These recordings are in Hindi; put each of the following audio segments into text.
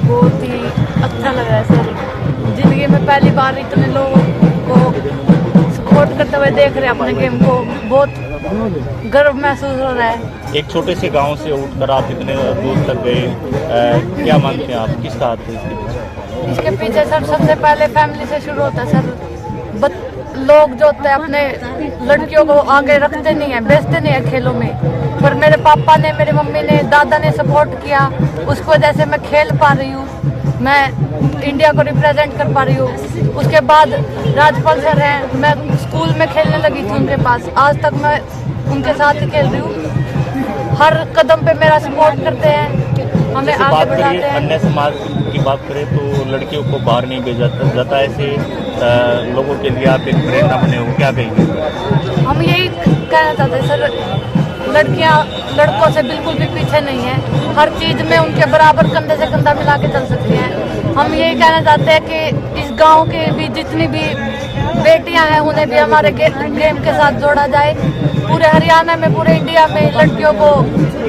बहुत ही अच्छा लग रहा है सर। जिंदगी में पहली बार इतने लोगों को सपोर्ट करते हुए देख रहे हैं अपने गेम को, बहुत गर्व महसूस हो रहा है। एक छोटे से गांव से उठकर आप इतने दूर तक गए, क्या मानते हैं आप, किसका हाथ है इसके पीछे? इसके पीछे सर सबसे पहले फैमिली से शुरू होता है सर। लोग जो होते हैं अपने लड़कियों को आगे रखते नहीं है, बेचते नहीं है खेलों में, पर मेरे पापा ने, मेरी मम्मी ने, दादा ने सपोर्ट किया। उसकी वजह से मैं खेल पा रही हूँ, मैं इंडिया को रिप्रेजेंट कर पा रही हूँ। उसके बाद राजपाल सर हैं, मैं स्कूल में खेलने लगी थी उनके पास, आज तक मैं उनके साथ ही खेल रही हूँ। हर कदम पे मेरा सपोर्ट करते हैं, हमें आगे बढ़ाते हैं। अन्य समाज की बात करें तो लड़कियों को बाहर नहीं भेजा जाता, ऐसे लोगों के लिए आप एक प्रेरणा बने हो, क्या कहेंगे? हम यही कहना चाहते हैं सर, लड़कियां लड़कों से बिल्कुल भी पीछे नहीं है, हर चीज़ में उनके बराबर कंधे से कंधा मिला के चल सकती हैं। हम यही कहना चाहते हैं कि इस गांव की भी जितनी भी बेटियां हैं उन्हें भी हमारे गेम के साथ जोड़ा जाए। पूरे हरियाणा में, पूरे इंडिया में लड़कियों को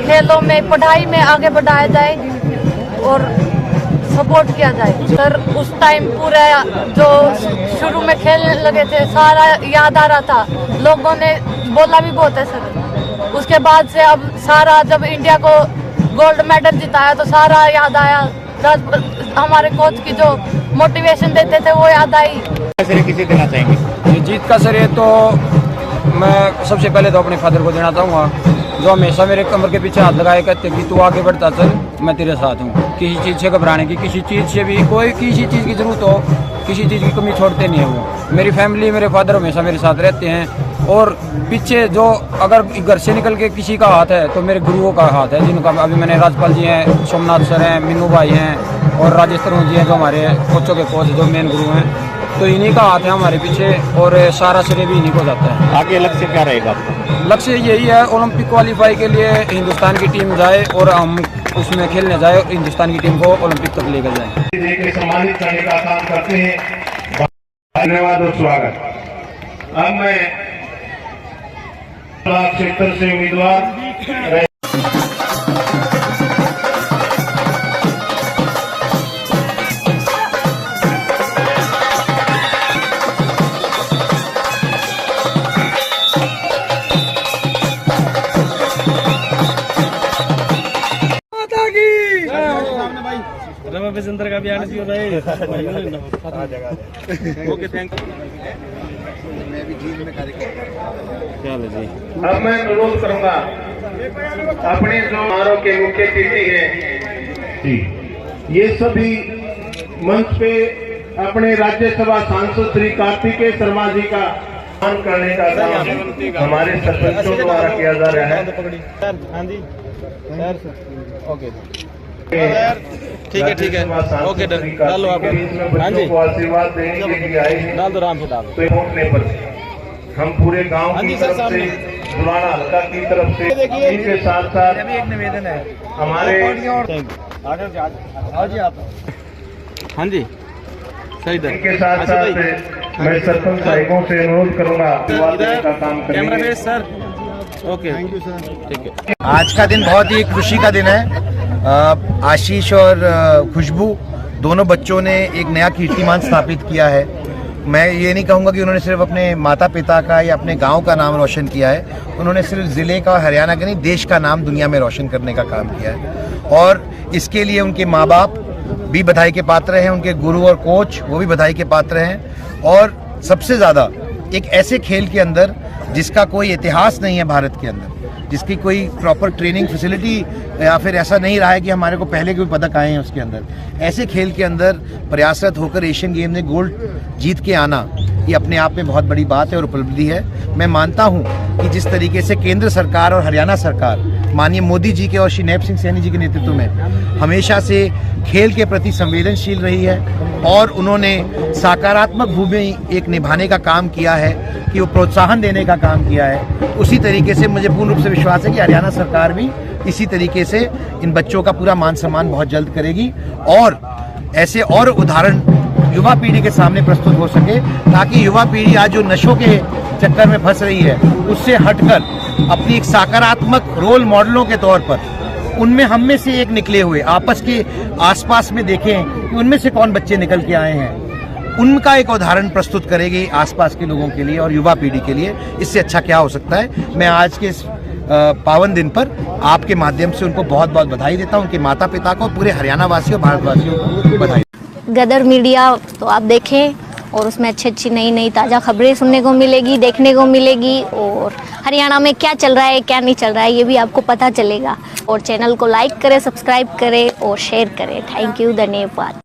खेलों में, पढ़ाई में आगे बढ़ाया जाए और सपोर्ट किया जाए। सर उस टाइम पूरा जो शुरू में खेलने लगे थे सारा याद आ रहा था, लोगों ने बोला भी बहुत है सर। उसके बाद से अब सारा, जब इंडिया को गोल्ड मेडल जिताया तो सारा याद आया, हमारे कोच की जो मोटिवेशन देते थे वो याद आई। किसे देना चाहेंगे ये जीत का श्रेय? तो मैं सबसे पहले तो अपने फादर को देना चाहूँगा, जो हमेशा मेरे कमर के पीछे हाथ लगाए कहते कि तू आगे बढ़ता चल, मैं तेरे साथ हूँ। किसी चीज़ से घबराने की, किसी चीज़ से भी, कोई किसी चीज़ की ज़रूरत हो, किसी चीज़ की कमी छोड़ते नहीं है वो। मेरी फैमिली, मेरे फादर हमेशा मेरे साथ रहते हैं। और पीछे जो अगर घर से निकल के किसी का हाथ है तो मेरे गुरुओं का हाथ है, जिनका अभी मैंने राजपाल जी हैं, सोमनाथ सर हैं, मीनू भाई हैं और राजेश तरुण जी हैं, जो हमारे कोचों के कोच, जो मेन गुरु हैं। तो इन्हीं का हाथ है हमारे पीछे और सारा श्रेय भी इन्हीं को जाता है। आगे लक्ष्य क्या रहेगा आपका? लक्ष्य यही है, ओलंपिक क्वालिफाई के लिए हिंदुस्तान की टीम जाए और हम उसमें खेलने जाए और हिंदुस्तान की टीम को ओलंपिक तक लेकर जाए। सम्मानित करने का काम करते हैं, धन्यवाद और स्वागत। अब मैं क्षेत्र से उम्मीदवार रविचंद्र का भी आने चाहिए भाई। Okay, thank you. चलो जी, अब मैं अनुरोध करूंगा अपने जो समारोह के मुख्य अतिथि हैं जी, ये सभी मंच पे अपने राज्यसभा सांसद श्री कार्तिकेय शर्मा जी का सम्मान करने का काम हमारे सरपंचों द्वारा किया जा रहा है। हाँ जी सर, ओके ठीक है ओके, डालो आप। हाँ जी, आशीर्वाद देने के लिए आए हैं, डाल दो, आराम से डाल दो। पहुंचने पर हम पूरे गांव की तरफ से, पुराना हल्का की तरफ से, इनके साथ साथ एक निवेदन है हमारे हाँ जी सर, इधर इनके साथ साथ मैं सरपंच साहिबों से अनुरोध करूंगा का काम कैमरा करेंगे। Face sir, okay, thank you sir, ठीक है। आज का दिन बहुत ही खुशी का दिन है। आशीष और खुशबू दोनों बच्चों ने एक नया कीर्तिमान स्थापित किया है। मैं ये नहीं कहूँगा कि उन्होंने सिर्फ अपने माता पिता का या अपने गांव का नाम रोशन किया है, उन्होंने सिर्फ ज़िले का, हरियाणा का नहीं, देश का नाम दुनिया में रोशन करने का काम किया है। और इसके लिए उनके माँ बाप भी बधाई के पात्र हैं, उनके गुरु और कोच वो भी बधाई के पात्र हैं। और सबसे ज़्यादा एक ऐसे खेल के अंदर जिसका कोई इतिहास नहीं है भारत के अंदर, जिसकी कोई प्रॉपर ट्रेनिंग फैसिलिटी या फिर ऐसा नहीं रहा है कि हमारे को पहले कोई पदक आए हैं उसके अंदर, ऐसे खेल के अंदर प्रयासरत होकर एशियन गेम में गोल्ड जीत के आना, ये अपने आप में बहुत बड़ी बात है और उपलब्धि है। मैं मानता हूँ कि जिस तरीके से केंद्र सरकार और हरियाणा सरकार माननीय मोदी जी के और श्री नैब सिंह सैनी जी के नेतृत्व में हमेशा से खेल के प्रति संवेदनशील रही है और उन्होंने सकारात्मक भूमिका एक निभाने का काम किया है, कि वो प्रोत्साहन देने का काम किया है, उसी तरीके से मुझे पूर्ण रूप से विश्वास है कि हरियाणा सरकार भी इसी तरीके से इन बच्चों का पूरा मान सम्मान बहुत जल्द करेगी और ऐसे और उदाहरण युवा पीढ़ी के सामने प्रस्तुत हो सके, ताकि युवा पीढ़ी आज जो नशों के चक्कर में फंस रही है उससे हटकर अपनी एक सकारात्मक रोल मॉडलों के तौर पर उनमें हम में से एक निकले हुए आपस के आसपास में देखें कि उनमें से कौन बच्चे निकल के आए हैं, उनका एक उदाहरण प्रस्तुत करेगी आसपास के लोगों के लिए और युवा पीढ़ी के लिए। इससे अच्छा क्या हो सकता है। मैं आज के इस पावन दिन पर आपके माध्यम से उनको बहुत बहुत बधाई देता हूं, उनके माता पिता को, पूरे हरियाणा वासियों, भारतवासियों को बधाई। गदर मीडिया तो आप देखें और उसमें अच्छी अच्छी नई नई ताज़ा खबरें सुनने को मिलेगी, देखने को मिलेगी, और हरियाणा में क्या चल रहा है क्या नहीं चल रहा है ये भी आपको पता चलेगा। और चैनल को लाइक करें, सब्सक्राइब करें और शेयर करें। थैंक यू, धन्यवाद।